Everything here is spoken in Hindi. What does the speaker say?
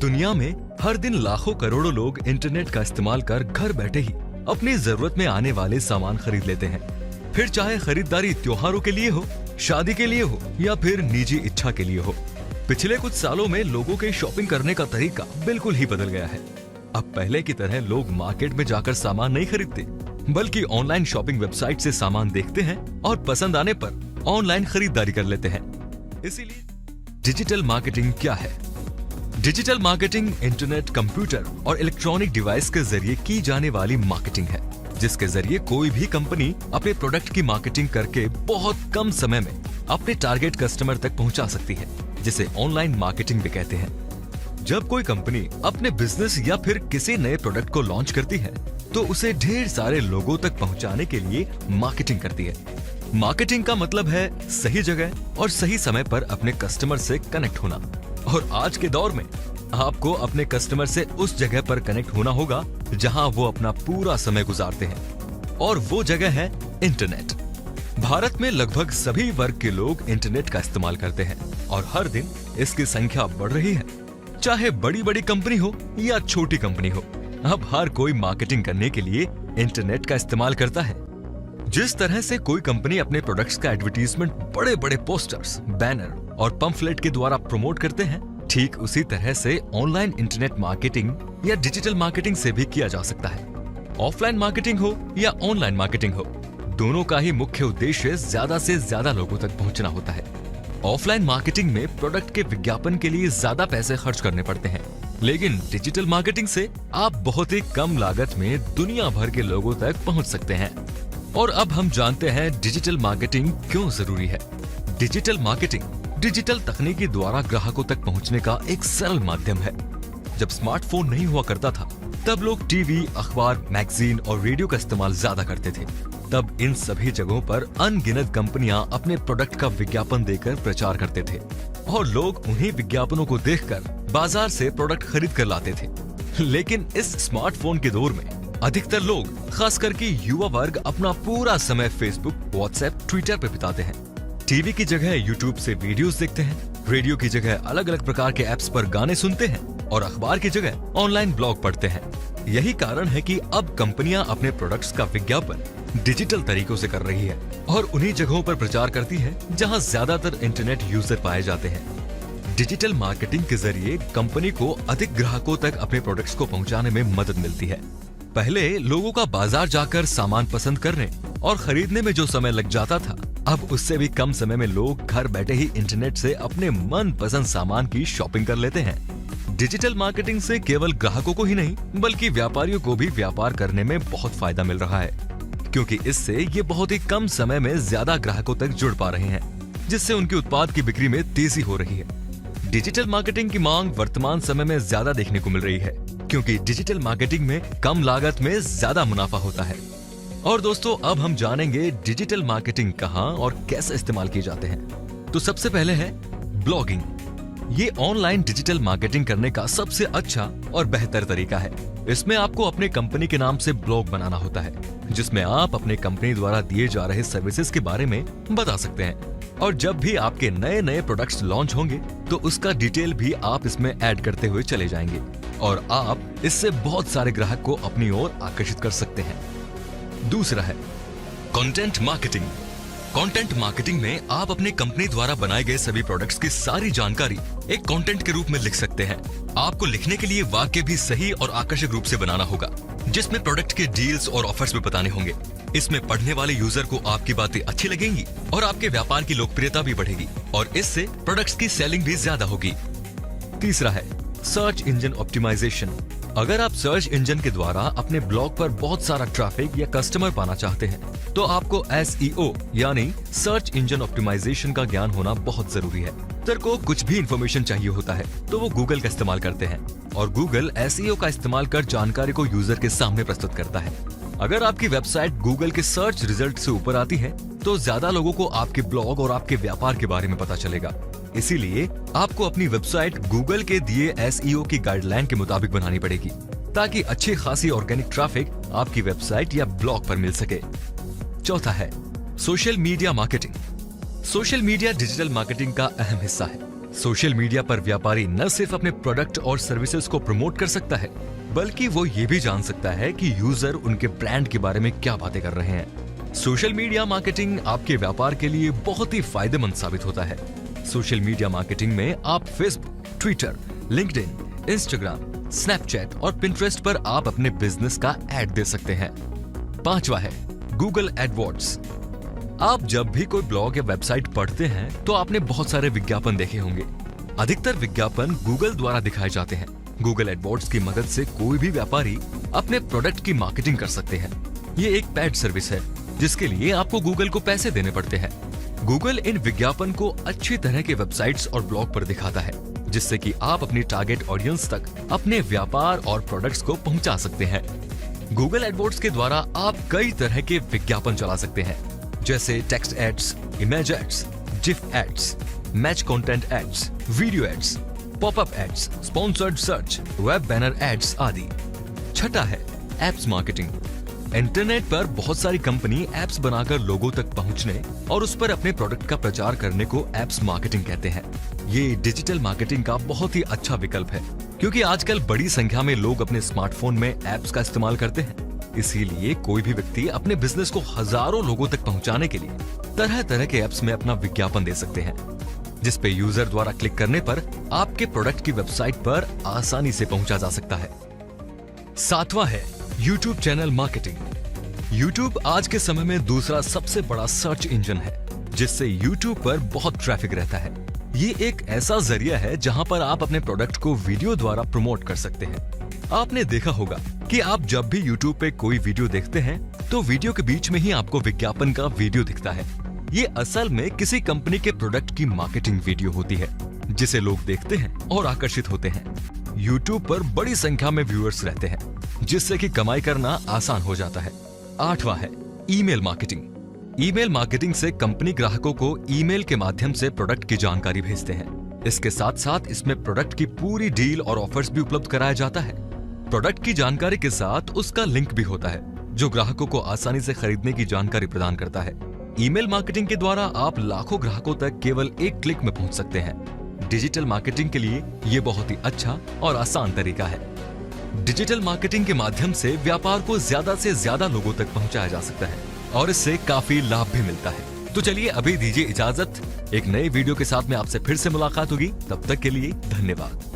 दुनिया में हर दिन लाखों करोड़ों लोग इंटरनेट का इस्तेमाल कर घर बैठे ही अपनी जरूरत में आने वाले सामान खरीद लेते हैं। फिर चाहे खरीदारी त्योहारों के लिए हो, शादी के लिए हो या फिर निजी इच्छा के लिए हो। पिछले कुछ सालों में लोगों के शॉपिंग करने का तरीका बिल्कुल ही बदल गया है। अब पहले की तरह लोग मार्केट में जाकर सामान नहीं खरीदते, बल्कि ऑनलाइन शॉपिंग वेबसाइट से सामान देखते हैं और पसंद आने पर ऑनलाइन खरीदारी कर लेते हैं। इसीलिए डिजिटल मार्केटिंग क्या है? डिजिटल मार्केटिंग इंटरनेट, कंप्यूटर और इलेक्ट्रॉनिक डिवाइस के जरिए की जाने वाली मार्केटिंग है, जिसके जरिए कोई भी कंपनी अपने प्रोडक्ट की मार्केटिंग करके बहुत कम समय में अपने टारगेट कस्टमर तक पहुंचा सकती है, जिसे ऑनलाइन मार्केटिंग भी कहते हैं। जब कोई कंपनी अपने बिजनेस या फिर किसी नए प्रोडक्ट को लॉन्च करती है, तो उसे ढेर सारे लोगों तक पहुंचाने के लिए मार्केटिंग करती है। मार्केटिंग का मतलब है सही जगह और सही समय पर अपने कस्टमर से कनेक्ट होना। और आज के दौर में आपको अपने कस्टमर से उस जगह पर कनेक्ट होना होगा जहां वो अपना पूरा समय गुजारते हैं, और वो जगह है इंटरनेट। भारत में लगभग सभी वर्ग के लोग इंटरनेट का इस्तेमाल करते हैं और हर दिन इसकी संख्या बढ़ रही है। चाहे बड़ी बड़ी कंपनी हो या छोटी कंपनी हो, अब हर कोई मार्केटिंग करने के लिए इंटरनेट का इस्तेमाल करता है। जिस तरह से कोई कंपनी अपने प्रोडक्ट्स का एडवर्टीजमेंट बड़े बड़े पोस्टर्स, बैनर और पंफलेट के द्वारा प्रमोट करते हैं, ठीक उसी तरह से ऑनलाइन इंटरनेट मार्केटिंग या डिजिटल मार्केटिंग से भी किया जा सकता है। ऑफलाइन मार्केटिंग हो या ऑनलाइन मार्केटिंग हो, दोनों का ही मुख्य उद्देश्य ज्यादा से ज्यादा लोगों तक पहुंचना होता है। ऑफलाइन मार्केटिंग में प्रोडक्ट के विज्ञापन के लिए ज्यादा पैसे खर्च करने पड़ते हैं, लेकिन डिजिटल मार्केटिंग से आप बहुत ही कम लागत में दुनिया भर के लोगों तक पहुंच सकते हैं। और अब हम जानते हैं डिजिटल मार्केटिंग क्यों जरूरी है। डिजिटल मार्केटिंग डिजिटल तकनीकी द्वारा ग्राहकों तक पहुंचने का एक सरल माध्यम है। जब स्मार्टफोन नहीं हुआ करता था, तब लोग टीवी, अखबार, मैगजीन और रेडियो का इस्तेमाल ज्यादा करते थे। तब इन सभी जगहों पर अनगिनत कंपनियां अपने प्रोडक्ट का विज्ञापन देकर प्रचार करते थे और लोग उन्हीं विज्ञापनों को देखकर बाजार से प्रोडक्ट खरीद कर लाते थे। लेकिन इस स्मार्टफोन के दौर में अधिकतर लोग, खास करके युवा वर्ग, अपना पूरा समय फेसबुक, व्हाट्सएप, ट्विटर पर बिताते हैं। टीवी की जगह यूट्यूब से वीडियोस देखते हैं, रेडियो की जगह अलग अलग प्रकार के ऐप्स पर गाने सुनते हैं और अखबार की जगह ऑनलाइन ब्लॉग पढ़ते हैं। यही कारण है कि अब कंपनियां अपने प्रोडक्ट्स का विज्ञापन डिजिटल तरीकों से कर रही है और उन्हीं जगहों पर प्रचार करती है जहां ज्यादातर इंटरनेट यूजर पाए जाते हैं। डिजिटल मार्केटिंग के जरिए कंपनी को अधिक ग्राहकों तक अपने प्रोडक्ट्स को पहुंचाने में मदद मिलती है। पहले लोगों का बाजार जाकर सामान पसंद करने और खरीदने में जो समय लग जाता था, अब उससे भी कम समय में लोग घर बैठे ही इंटरनेट से अपने मन पसंद सामान की शॉपिंग कर लेते हैं। डिजिटल मार्केटिंग से केवल ग्राहकों को ही नहीं, बल्कि व्यापारियों को भी व्यापार करने में बहुत फायदा मिल रहा है, क्योंकि इससे ये बहुत ही कम समय में ज्यादा ग्राहकों तक जुड़ पा रहे हैं, जिससे उनके उत्पाद की बिक्री में तेजी हो रही है। डिजिटल मार्केटिंग की मांग वर्तमान समय में ज्यादा देखने को मिल रही है, क्योंकि डिजिटल मार्केटिंग में कम लागत में ज्यादा मुनाफा होता है। और दोस्तों, अब हम जानेंगे डिजिटल मार्केटिंग कहां और कैसे इस्तेमाल किए जाते हैं। तो सबसे पहले है ब्लॉगिंग। ये ऑनलाइन डिजिटल मार्केटिंग करने का सबसे अच्छा और बेहतर तरीका है। इसमें आपको अपने कंपनी के नाम से ब्लॉग बनाना होता है, जिसमें आप अपने कंपनी द्वारा दिए जा रहे सर्विसेज के बारे में बता सकते हैं। और जब भी आपके नए नए प्रोडक्ट्स लॉन्च होंगे, तो उसका डिटेल भी आप इसमें ऐड करते हुए चले जाएंगे और आप इससे बहुत सारे ग्राहक को अपनी ओर आकर्षित कर सकते हैं। दूसरा है कंटेंट मार्केटिंग। कंटेंट मार्केटिंग में आप अपनी कंपनी द्वारा बनाए गए सभी प्रोडक्ट्स की सारी जानकारी एक कंटेंट के रूप में लिख सकते हैं। आपको लिखने के लिए वाक्य भी सही और आकर्षक रूप से बनाना होगा, जिसमें प्रोडक्ट के डील्स और ऑफर्स भी बताने होंगे। इसमें पढ़ने वाले यूजर को आपकी बातें अच्छी लगेंगी और आपके व्यापार की लोकप्रियता भी बढ़ेगी और इससे प्रोडक्ट्स की सेलिंग भी ज्यादा होगी। तीसरा है सर्च इंजन ऑप्टिमाइजेशन। अगर आप सर्च इंजन के द्वारा अपने ब्लॉग पर बहुत सारा ट्रैफिक या कस्टमर पाना चाहते हैं, तो आपको SEO यानी सर्च इंजन ऑप्टिमाइजेशन का ज्ञान होना बहुत जरूरी है। यूजर को कुछ भी इंफॉर्मेशन चाहिए होता है तो वो गूगल का इस्तेमाल करते हैं और गूगल SEO का इस्तेमाल कर जानकारी को यूजर के सामने प्रस्तुत करता है। अगर आपकी वेबसाइट गूगल के सर्च रिजल्ट से ऊपर आती है, तो ज्यादा लोगों को आपके ब्लॉग और आपके व्यापार के बारे में पता चलेगा। इसीलिए आपको अपनी वेबसाइट गूगल के दिए SEO की गाइडलाइन के मुताबिक बनानी पड़ेगी, ताकि अच्छी खासी ऑर्गेनिक ट्रैफिक आपकी वेबसाइट या ब्लॉग पर मिल सके। चौथा है social media marketing. Social media digital marketing का अहम हिस्सा है। सोशल मीडिया पर व्यापारी न सिर्फ अपने प्रोडक्ट और सर्विसेज को प्रमोट कर सकता है, बल्कि वो ये भी जान सकता है कि यूजर उनके ब्रांड के बारे में क्या बातें कर रहे हैं। सोशल मीडिया मार्केटिंग आपके व्यापार के लिए बहुत ही फायदेमंद साबित होता है। सोशल मीडिया मार्केटिंग में आप Facebook, Twitter, LinkedIn, Instagram, Snapchat और पिंटरेस्ट पर आप अपने बिजनेस का एड दे सकते हैं। 5वां है गूगल एडवर्ड्स। आप जब भी कोई ब्लॉग या वेबसाइट पढ़ते हैं तो आपने बहुत सारे विज्ञापन देखे होंगे। अधिकतर विज्ञापन गूगल द्वारा दिखाए जाते हैं। गूगल एडवर्ड्स की मदद से कोई भी व्यापारी अपने प्रोडक्ट की मार्केटिंग कर सकते हैं। ये एक पेड सर्विस है जिसके लिए आपको गूगल को पैसे देने पड़ते हैं। गूगल इन विज्ञापन को अच्छी तरह के वेबसाइट्स और ब्लॉग पर दिखाता है, जिससे कि आप अपनी टारगेट ऑडियंस तक अपने व्यापार और प्रोडक्ट्स को पहुंचा सकते हैं। गूगल एडवर्ड्स के द्वारा आप कई तरह के विज्ञापन चला सकते हैं, जैसे text ads, image ads, GIF ads, match content ads, video ads, popup ads, sponsored search, web banner ads आदि। 6 है एप्स मार्केटिंग। इंटरनेट पर बहुत सारी कंपनी एप्स बनाकर लोगों तक पहुंचने और उस पर अपने प्रोडक्ट का प्रचार करने को एप्स मार्केटिंग कहते हैं। ये डिजिटल मार्केटिंग का बहुत ही अच्छा विकल्प है, क्योंकि आजकल बड़ी संख्या में लोग अपने स्मार्टफोन में एप्स का इस्तेमाल करते हैं। इसीलिए कोई भी व्यक्ति अपने बिजनेस को हजारों लोगों तक पहुंचाने के लिए तरह तरह के एप्स में अपना विज्ञापन दे सकते हैं, जिस पे यूजर द्वारा क्लिक करने पर आपके प्रोडक्ट की वेबसाइट पर आसानी से पहुंचा जा सकता है। 7वां है यूट्यूब चैनल मार्केटिंग। यूट्यूब आज के समय में दूसरा सबसे बड़ा सर्च इंजन है, जिससे यूट्यूब पर बहुत ट्रैफिक रहता है। ये एक ऐसा जरिया है जहां पर आप अपने प्रोडक्ट को वीडियो द्वारा प्रमोट कर सकते हैं। आपने देखा होगा कि आप जब भी यूट्यूब पे कोई वीडियो देखते हैं तो वीडियो के बीच में ही आपको विज्ञापन का वीडियो दिखता है। ये असल में किसी कंपनी के प्रोडक्ट की मार्केटिंग वीडियो होती है, जिसे लोग देखते हैं और आकर्षित होते हैं। यूट्यूब पर बड़ी संख्या में व्यूअर्स रहते हैं, जिससे कि कमाई करना आसान हो जाता है। 8वां है ईमेल मार्केटिंग। ईमेल मार्केटिंग से कंपनी ग्राहकों को ईमेल के माध्यम से प्रोडक्ट की जानकारी भेजते हैं। इसके साथ साथ इसमें प्रोडक्ट की पूरी डील और ऑफर्स भी उपलब्ध कराया जाता है। प्रोडक्ट की जानकारी के साथ उसका लिंक भी होता है, जो ग्राहकों को आसानी से खरीदने की जानकारी प्रदान करता है। ईमेल मार्केटिंग के द्वारा आप लाखों ग्राहकों तक केवल एक क्लिक में पहुंच सकते हैं। डिजिटल मार्केटिंग के लिए ये बहुत ही अच्छा और आसान तरीका है। डिजिटल मार्केटिंग के माध्यम से व्यापार को ज्यादा से ज्यादा लोगों तक पहुंचाया जा सकता है और इससे काफी लाभ भी मिलता है। तो चलिए अभी दीजिए इजाजत। एक नए वीडियो के साथ में आपसे फिर से मुलाकात होगी। तब तक के लिए धन्यवाद।